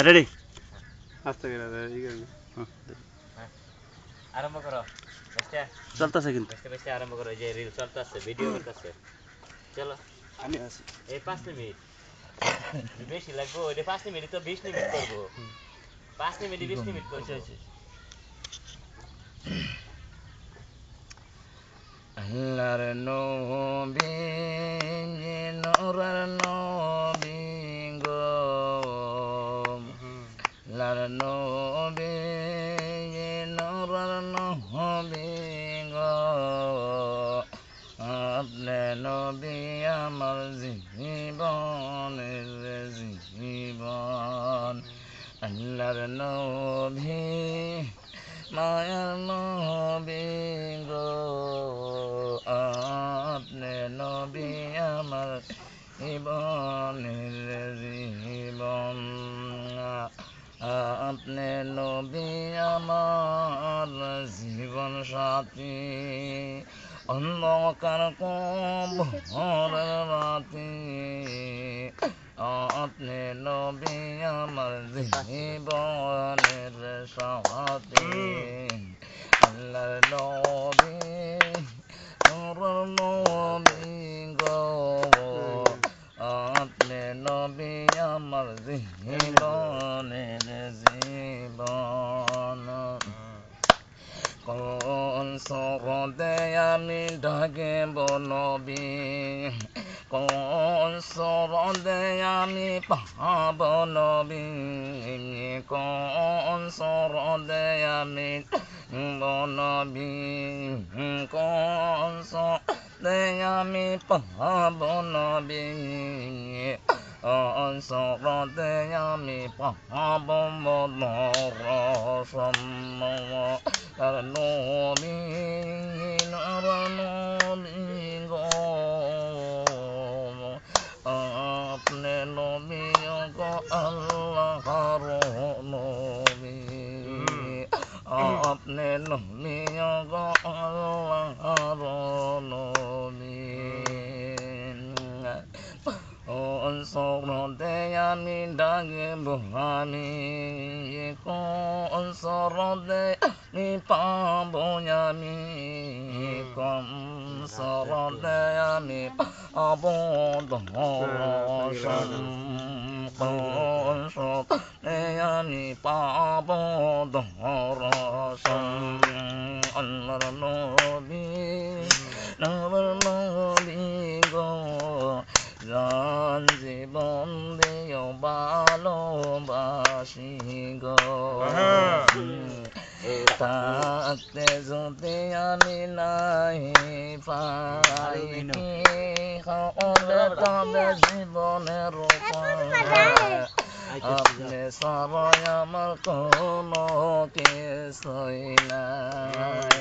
ready আস্তে করে ই করবি আরম্ভ করো বেস্টে চলতেছে কিন্তু বেস্টে আরম্ভ করো এই যে রিল চলতেছে ভিডিও করতেছে চলো আমি আছি এই 5 মিনিট বেশি লাগবে ওই 5 মিনিট তো 20 মিনিট করব 5 মিনিট 20 মিনিট করব আল্লাহর নবী নূরের নবী গো আল্লাহর নবী নূরের নবী গো আপনি নবী আমার জীবনের জীবন আল্লাহর নবী মায়ার নবী গো আপনি নবী আমার জীবনের জীবন আপনি নবী আমার জীবন সাথী অন্ধকার কবরের রাতে আপনি নবী আমার জীবনের সাথী আল্লাহর নবী নূরের নবী গো আপনি নবী আমার জীবনের জীবন কোন সরদে আমি ডাকিব নবী কোন সরদে আমি পাব নবী কোন সরদে আমি নবী কোন সরদে আমি পাব নবী সরদে আমি পাব মনোর সম্মার নবী গো আপনি নবী গো আল্লাহর নবী আপনি নবী গো আল্লাহর নবী সরদে আমি ডাকিব আমি কোন সরদে আমি পাব আমি কোন সরদে আমি পাব দর্শন কোন সরদে আমি পাব দর্শন আল্লাহর নবী নূরের নবী গো জান জীবন দিও ভালোবাসি গো থাকতে যদি আমি নাই পাই কি হবে তবে জীবনের আপনি সবাই আমার কোনো কিছুই নাই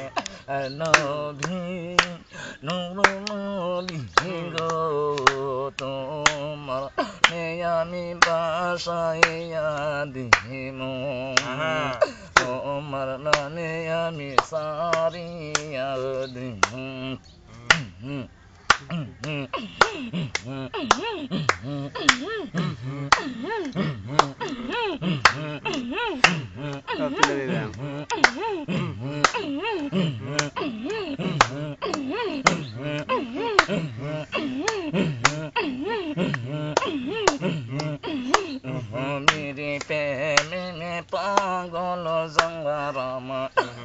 নবী নূরের নবী গো তোমার আমি বাসাইয়া দিম তোমার নামে আমি সারিয়া দিম মেরে প্রেমে পাগল জঙ্গারাম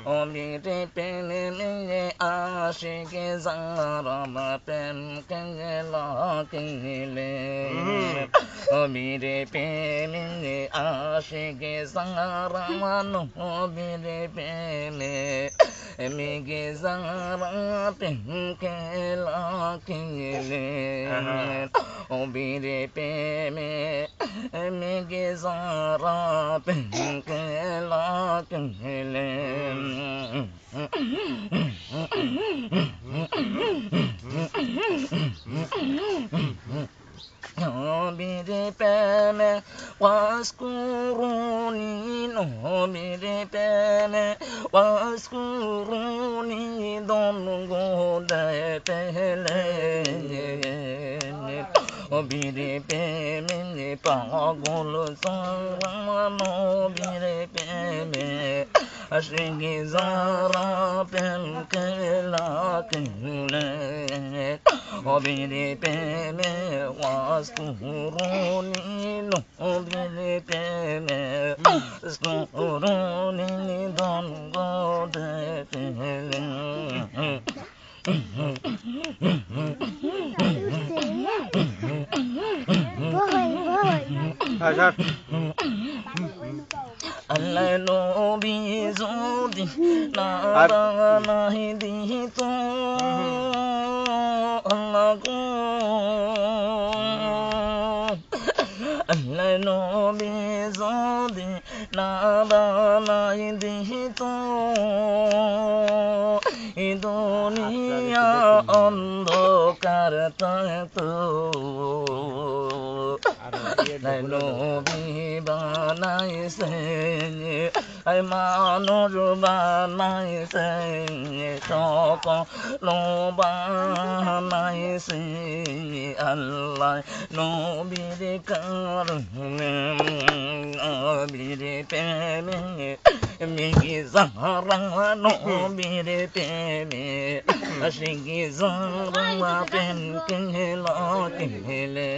ও মেরে প্রেমে আশিকে জঙ্গারাম প্রেম কেলা কেলে ও মেরে প্রেমে আশিকে জঙ্গারাম ও মেরে প্রেমে মেঘে জঙ্গারাম প্রেম কেলা কেলে ও মেরে প্রেমে মেঘে জঙ্গারা প্রেম কেলা কেলে নবীরে প্রেমে ওয়াসকুরুনি নবীরে প্রেমে ওয়াসকুরুনি দন গোদে পেলে নবীরে প্রেমে পাগল সারা নবীরে প্রেমে আশিকি যারা প্রেম খেলা খেলে নবীরে প্রেমে ওয়াস্তুরুনি নবীরে প্রেমে ওয়াস্তুরুনি দঙ্গ দেখলে আল্লাহ নবী যদি নাহি দিত আল্লাহ গো আল্লাহ নবী যদি নাহি দিত এই দুনিয়া অন্ধকার থাকতো নবী বানাইছে মানুষ বানাইছে সকল বানাইছে আল্লাহ নবীর কারণে নবীর প্রেমে মিকি যারা নবীর প্রেমে আশিকি যারা প্রেম খেলা খেলে